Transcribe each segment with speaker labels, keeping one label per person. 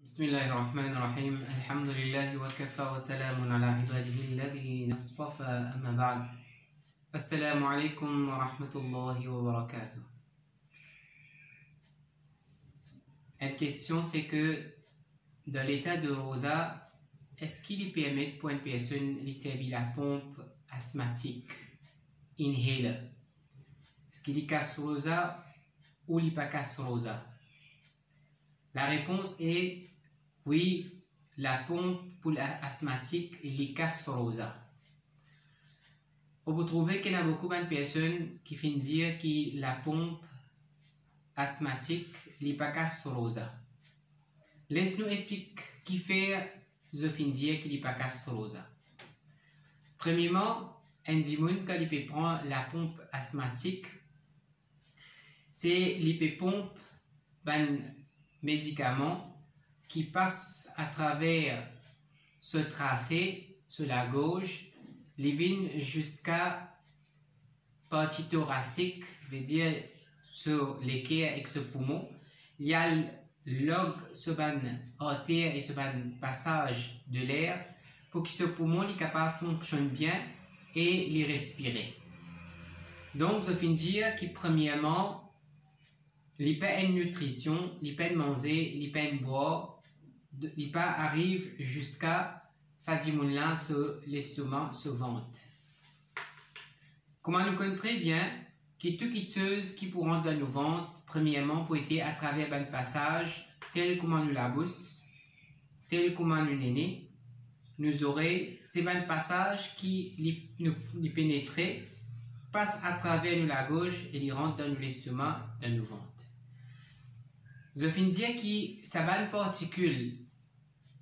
Speaker 1: بسم الله الرحمن الرحيم الحمد لله وكفى وسلام على عباده الذين اصطفى أما بعد السلام عليكم ورحمة الله وبركاته. Une question, c'est que dans l'état de rosa, est-ce qu'il permet pour une personne de servir la pompe asthmatique, inhaler? Est-ce qu'il y casse rosa ou il pas casse rosa? La réponse est oui, la pompe pour l'asthmatique est les casse rosa. On peut trouver qu'il y a beaucoup de personnes qui finissent dire que la pompe asthmatique n'est pas casse rosa. Laisse-nous expliquer qui fait je finis dire qu'il n'est pas casse rosa. Premièrement, un dimanche quand il peut prendre la pompe asthmatique, c'est l'IP pompe un médicament qui passe à travers ce tracé sur la gauche, les veines jusqu'à partie thoracique, veut dire sur l'équerre et ce poumon. Il y a log sur artère et sur passage de l'air pour que ce poumon est capable de fonctionner bien et les respirer. Donc, ça veut dire que premièrement, il n'y a pas une nutrition, il n'y a pas de manger, il n'y a pas de boire, il pas arrive jusqu'à ça là sur l'estomac, sur ventre. Comment nous connaissons très bien que toutes les choses qui pourront dans nos ventres, premièrement, pour être à travers un passage, tel comment nous la bouche, tel comment nous néné, nous aurons ces un passage qui nous pénétrer, passe à travers nous la gauche et il rentre dans l'estomac, dans nos ventres. Je finis de dire que ça va une particule,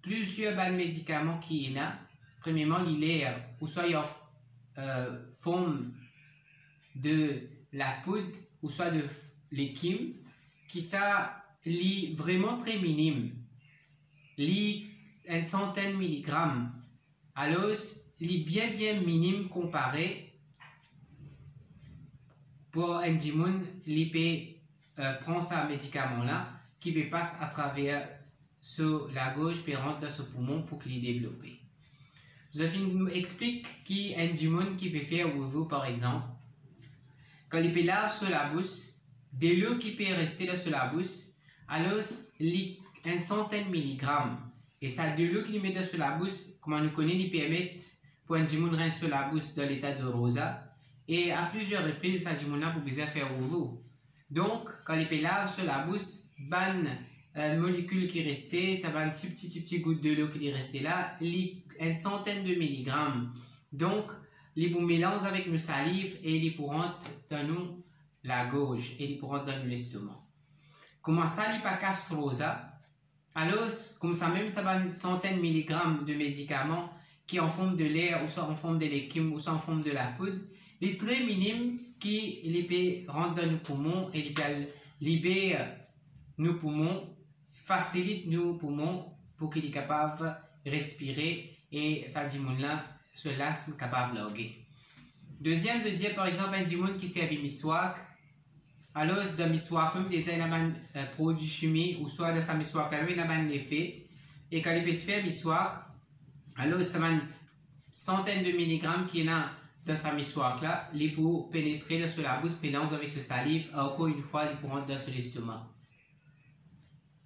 Speaker 1: plusieurs médicaments qui y a, premièrement l'air, ou soit il y a forme de la poudre, ou soit de l'équime, qui ça lit vraiment très minime, lit une centaine de milligrammes, alors lit bien minime comparé pour un dimoun, l'IP prend ce médicament-là, qui passe à travers sur la gauche et rentre dans ce poumon pour qu'il est développé. Je explique qu'il y a un dimoun qui peut faire wudu par exemple. Quand il peut laver sur la bouche, de l'eau qui peut rester sur la bouche, alors il une centaine de milligrammes. Et ça de l'eau qu'il met sur la bouche, comment nous connaissons, il permet pour un dimoun rince sur la bouche dans l'état de rosa. Et à plusieurs reprises, ça dimoun pour bien faire wudu. Donc, quand il peut laver sur la bouche, molécule qui restait, ça va un petit goutte de l'eau qui est resté là, une centaine de milligrammes. Donc, les vous mélangez avec nos salive et les pour rentrer dans nous la gauche et les pour rentrer dans l'estomac. Comment ça, il pas casse rosa? Alors, comme ça même, ça va une centaine de milligrammes de médicaments qui en forme de l'air, ou soit en forme de l'équime, ou soit en forme de la poudre, les très minimes qui les rentrent dans nos poumons et les libèrent nos poumons, facilite nos poumons pour qu'ils soient capables de respirer et ça dit là ce l'asthme capable de larguer. Deuxième, je dis par exemple un dimoun qui servent miswak, alors dans miswak même des produits chimiques ou soit dans sa miswak là il y a un effet et quand il peut se faire miswak, alors ça va une centaine de milligrammes qui est dans sa miswak là, il pour pénétrer sur la bouche, mélange avec ce salive, encore une fois il pour rentrer dans l'estomac.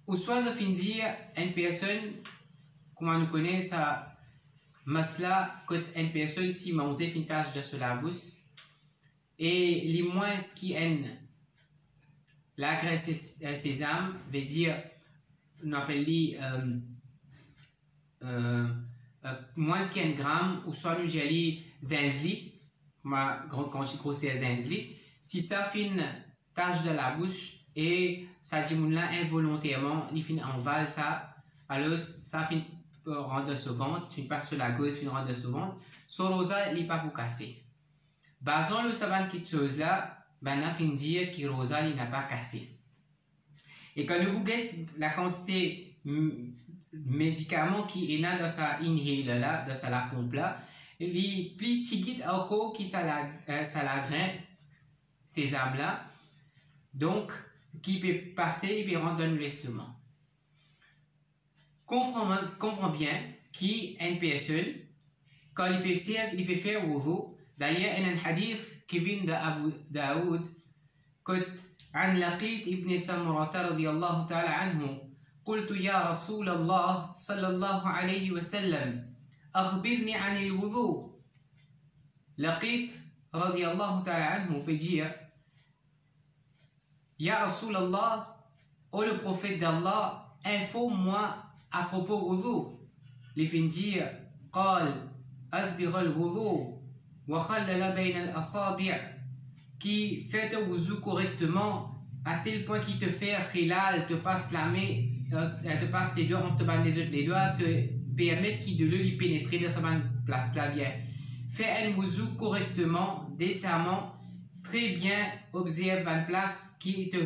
Speaker 1: Ou soit je finis dire une personne, comment nous connaît ça, masla, quand une personne si mange une tache de sur la bouche, et les moins qui aiment la graisse sésame, veut dire, on appelle les moins qui 1 gramme, ou soit nous disons zinzli, quand je grossais zinzli, si ça fait une tache de la bouche, et ça dit là involontairement, il finit en val ça, alors ça finit rendre ce ventre, finit pas sur la gauche, finit rendre ce ventre, sur rosa il n'est pas pour casser. Basant le savant quelque chose là, ben on finit dire que rosa il n'a pas cassé. Et quand nous regardons la quantité de médicaments qui est là dans sa inhale là, dans sa la pompe là, les petits guides encore qui ça la grain, ces âmes là, donc qui peut passer et puis rentrer dans l'estomac. comprend bien qu'une personne, quand il peut faire wudu. D'ailleurs, il y a un hadith qui vient d'Abu Daoud, عن لقيط ابن سمرة رضي الله تعالى عنه قلت يا رسول الله صلى الله عليه وسلم أخبرني عن الوضوء. لقيط رضي الله تعالى عنه peut dire Ya Rasulallah, ô le prophète d'Allah, informe-moi à propos wudu. Il fin dire قال أسبغ الوضوء وخلل بين الأصابع, qui fait le wudu correctement à tel point qu'il te fait khilal, te passe la main, te passe les doigts entre les doigts, te permet qu'il de lui pénétrer dans sa place là bien. Fais un wudu correctement, décemment, très bien, observe une place qui te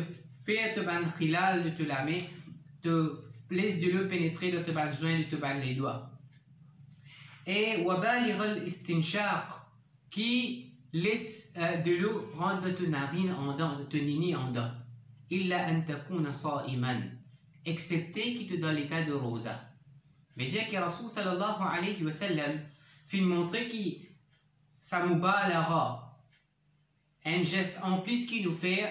Speaker 1: fait te ban khilal de te la main, te laisse de le pénétrer de te ban joint de te ban les doigts. Et wabaligh al-istinshaq, qui laisse de l'eau rendre de te narine en dents, de te nini en dents. Illa an takuna sa'iman, excepté qui te donne l'état de rosa. Mais j'ai que Rasoul sallallahu alayhi wa sallam fait montrer que ça mubalara, un geste en plus qu'il nous fait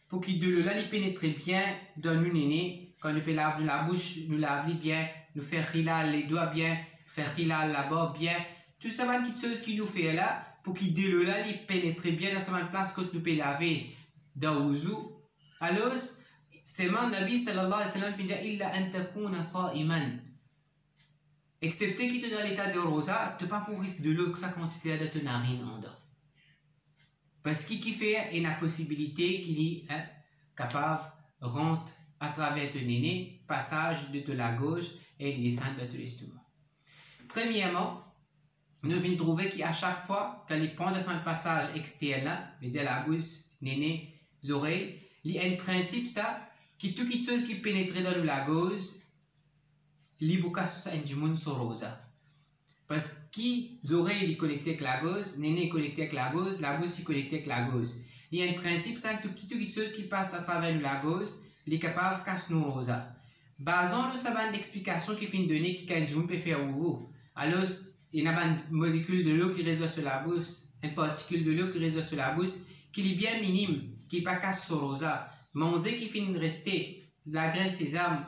Speaker 1: pour qu'il de l'eau là il pénètre bien dans nous néné, quand nous lave la bouche, nous lave bien, nous faire khilal les doigts bien, faire khilal là-bas bien, tout ça va une petite chose qu'il nous fait là pour qu'il de l'eau là il pénètre bien dans sa place que nous peut laver dans wudu. Alors c'est mon Nabi sallallahu alayhi wa sallam qui dit illa an takuna sa'iman, excepté qu'il te donne l'état de rosa, tu pas pour risque de l'eau que sa quantité de te narine en dents. Parce qu'il fait une possibilité qu'il est capable de rentrer à travers ton néné, passage de la gauche et descendre de l'estomac. Premièrement, nous venons trouver qu'à chaque fois qu'il prend de son passage externe, c'est-à-dire la bouche, néné, les oreilles, il y a un principe ça, que toute chose qui pénètre dans la gauche, l'iboukas du monde sur rosa. Parce que les oreilles sont connectées avec la gauche, néné est connecté avec la bouche est connectée avec la gauche. Il y a un principe ça, que toute chose qui passe à travers la gauche, il est capable de casser nos rosa. Basons-nous sur une explication qui finit de donner qui quand on peut faire wudu. Alors, il y a une molécule de l'eau qui reste sur la bouche, une particule de l'eau qui reste sur la bouche, qui est bien minime, qui n'est pas casse sur rosa. Manger qui finit de rester, la graine sésame,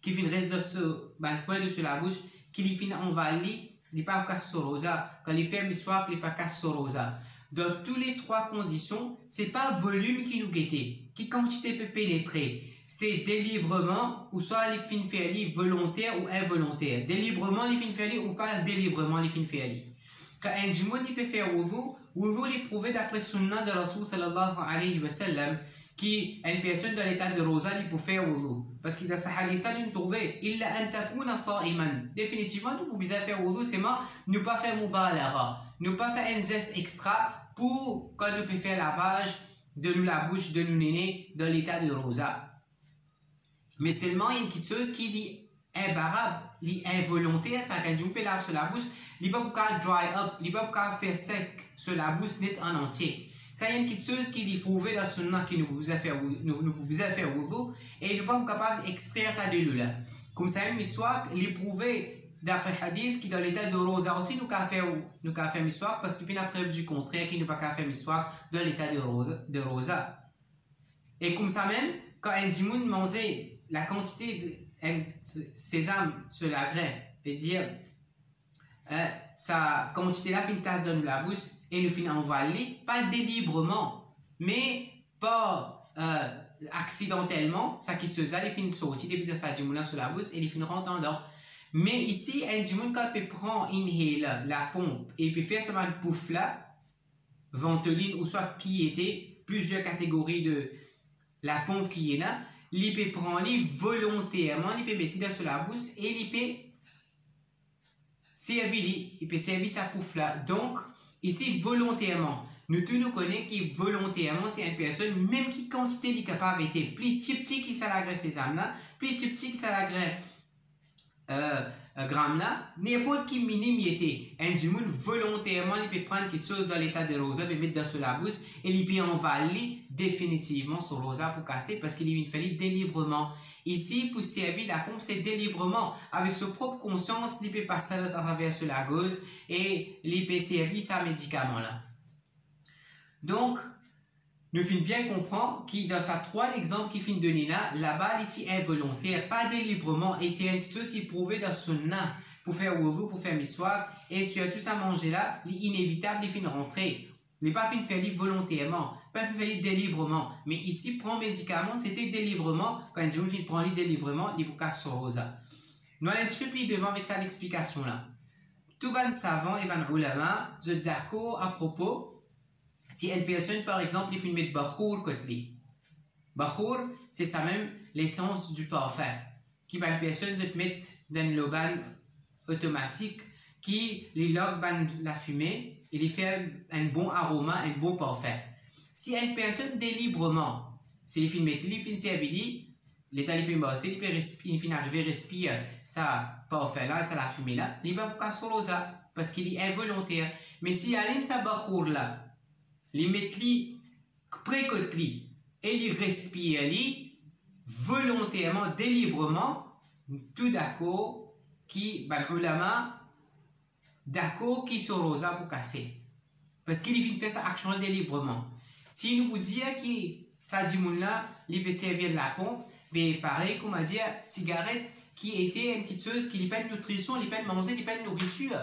Speaker 1: qui finit de rester sur le point de sur la bouche, qui finit envahi, il n'est pas casse sur rosa. Quand il fait miswak, il n'est pas casse sur rosa. Dans toutes les trois conditions, ce n'est pas volume qui nous guette, qui quantité peut pénétrer. C'est délibérément, ou soit les fins faire volontaire ou involontaire. Délibérément, les fins faire ou pas délibérément, les fins faire. Quand un jimoun peut faire wudu est prouvé d'après sunnah de Rasoul sallallahu alayhi wa sallam, qui une personne dans l'état de rosa il peut faire wudu. Parce qu'il y a ce hadith nous trouvé illa an takuna sa'iman. Définitivement, nous pouvons faire wudu, c'est moi, ne pas faire mubalara, ne pas faire un geste extra pour quand nous peut faire lavage de la bouche de nous néné dans l'état de rosa. Mais seulement il y a une petite chose qui est imbarable, involontaire, ça quand on peut laver sur la bouche, il ne peut pas dry up, il ne peut pas faire sec sur la bouche net en entier. Ça y a une petite chose qui est prouvée dans le sunnah qui nous pouvons faire wudu et nous ne sommes pas capables d'extraire ça de l'eau là. Comme ça, un miswak, il est prouvé d'après hadith qui dans l'état de rosa aussi nous pouvons faire miswak parce qu'il y a une preuve du contraire qui ne peut pas faire miswak dans l'état de rosa. Et comme ça même, quand un djimoun mangeait la quantité de sésame sur la graine, c'est-à-dire sa quantité là finit tasse dans la bouche et nous finit envaler, pas délibérément, mais pas accidentellement, ça quitte ce ça, il finit sortir depuis de sa djimouna sur la bouche et il finit rentrant dedans. Mais ici, un djimoun quand il prend inhale, la pompe, et il peut faire ça une pouf là, ventoline ou soit qui était plusieurs catégories de la pompe qui est là, il peut prendre volontairement, il peut mettre sur la bouche et il peut servir sa pouf là. Donc, ici, volontairement, nous tous nous connaissons que volontairement, c'est une personne, même qui quantité est capable d'être plus petit qui ça la graisse ses âmes là, plus petit qui ça la graisse grammes là, n'importe qui minime y était. Un djimoun volontairement, il peut prendre quelque chose dans l'état de rosa, il mettre dans la bouche et il peut envaler définitivement ce rosa pour casser parce qu'il est fait délibérément. Ici, pour servir la pompe, c'est délibérément. Avec sa propre conscience, il peut passer à travers la gauche et il peut servir ce médicament là. Donc, nous finissons bien comprendre que dans ces trois exemples qui finissent de donner là-bas, il est involontaire, pas délibérément, et c'est une chose qui est prouvée dans Sunnah pour faire wudu, pour faire miswak, et surtout ça manger là, il est inévitable, il finit rentrer. Il n'est pas fait faire volontairement, pas fait faire délibérément, mais ici, prendre médicament, c'était délibérément, quand je finis prendre délibérément, il faut casser rosa. Nous allons un petit peu plus devant avec ça l'explication là. Tout les savants et les ulama, sont d'accord à propos. Si une personne, par exemple, il fait mettre Bakhour kotli. Bakhour, c'est ça même l'essence du parfum. Qui une personne se mettre dans le ban automatique qui les log la fumée et lui fait un bon aroma, un bon parfum. Si une personne délibérément, si il fait mettre, il fait servir, l'état il peut passer, il peut arriver à respirer ça parfum là, ça la fumée là, il va pas casser ça parce qu'il est involontaire. Mais si il aime sa Bakhour là, les mettre pré-côté et les respirer volontairement, délibérément, tout d'accord qui, ulama, d'accord qui sont rosa pour casser. Parce qu'il vient faire sa action délibérément. Si nous vous disons que ça dit là, il peut servir de la pompe, mais pareil, comme on dit, cigarette qui était une petite chose qui n'est pas de nutrition, il n'est pas de manger, il n'est pas de nourriture.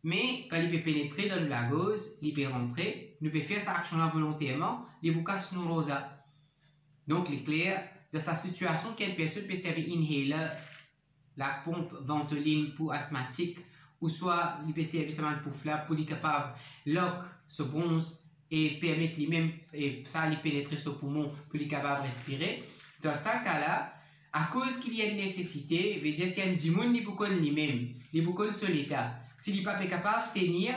Speaker 1: Mais quand il peut pénétrer dans la gauze, il peut rentrer, il peut faire sa action volontairement, il peut casser nos rosa. Donc, il est clair, dans sa situation, quelle personne peut servir inhaler la pompe ventoline pour asthmatique, ou soit il peut servir sa main pour flap, pour être capable de lock ce bronze et permettre lui-même, et ça, il pénétrer ce poumon pour être capable de respirer. Dans ce cas-là, à cause qu'il y a une nécessité, veut dire, si un djimoun, il peut connaître lui-même, il peut connaître son état. S'il n'est pas capable de tenir,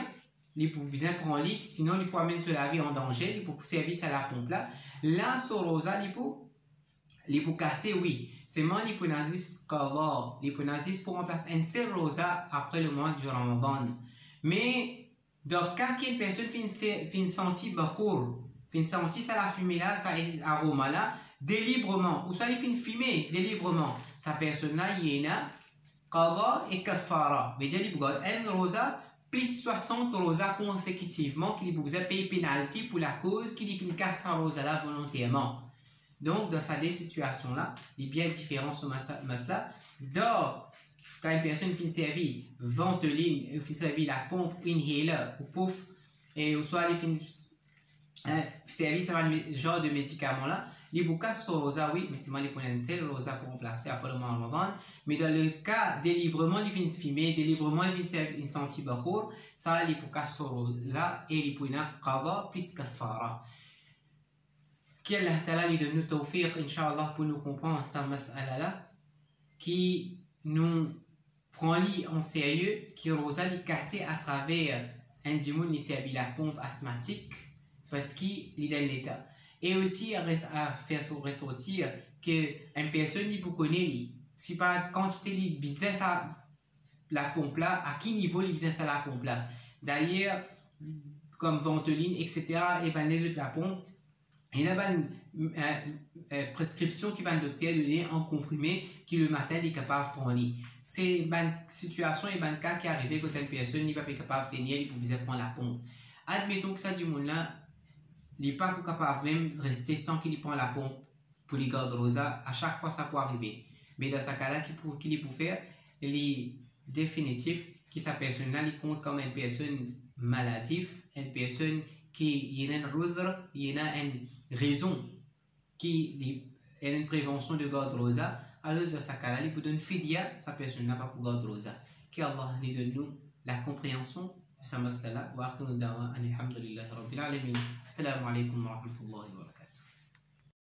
Speaker 1: il peut bien prendre lit, sinon il peut même se laver en danger, il peut servir à la pompe là. Là, sur rosa, il peut casser, oui. C'est moi, il peut nazis qadha, il peut nazis pour remplacer un seul rosa après le mois du Ramadan. Mais, dans le cas qu'une personne fin senti bakhour, fin senti ça la fumée là, ça aroma là, délibérément, ou soit il fin fumer délibérément, sa personne là, il y en a, qadha et kafara. Veut dire, il peut un rosa plus 60 rosa consécutivement qu'il peut payer pénalité pour la cause qu'il fait casse sans rosa là volontairement. Donc, dans cette situation-là, il est bien différent ce masla. Donc, quand une personne finit servir ventoline, finit servir la pompe, inhaler ou pouf, et soit il finit servir ce genre de médicament-là, les boucas sont rosa, oui, mais c'est moi les points un seul rosa pour remplacer après le mois Ramadan. Mais dans le cas délibérément, il finit fumer, délibérément, il finit servir une senti bakhour, ça, les boucas sont rosa et les points qadha plus kafara. Qu'Allah Ta'ala nous donne le tawfiq, Inch'Allah, pour nous comprendre cette mas'ala-là, qui nous prend en sérieux, qui rosa li cassé à travers un djimoun qui servi la pompe asthmatique, parce qu'il est dans l'état. Et aussi à faire ressortir qu'une personne qui peut connaître, si pas quantité de business à la pompe là, à quel niveau il business à la pompe là. D'ailleurs, comme ventoline, etc., et ben les autres la pompe, il y a une prescription qui va le docteur donner en comprimé qui le matin il est capable de prendre. C'est une situation et un cas qui est arrivé quand une personne n'est pas capable de tenir, il peut prendre la pompe. Admettons que ça du monde là, il n'est pas capable même de rester sans qu'il prenne la pompe pour les gardes rosa. À chaque fois ça peut arriver. Mais dans ce cas-là, qu'il peut faire, il est définitif que sa personne là, il compte comme une personne maladive, une personne qui y a une roudre, il y a une raison qui est une prévention de garde rosa, alors dans ce cas-là, il peut donner fidia, sa personne n'a pas pour garde rosa. qu'Allah nous donne nous la compréhension de ce masala. Wa akhiru da'wa alhamdulillahi rabbil alamin. Assalamu alaikum wa rahmatullahi wa barakatuh.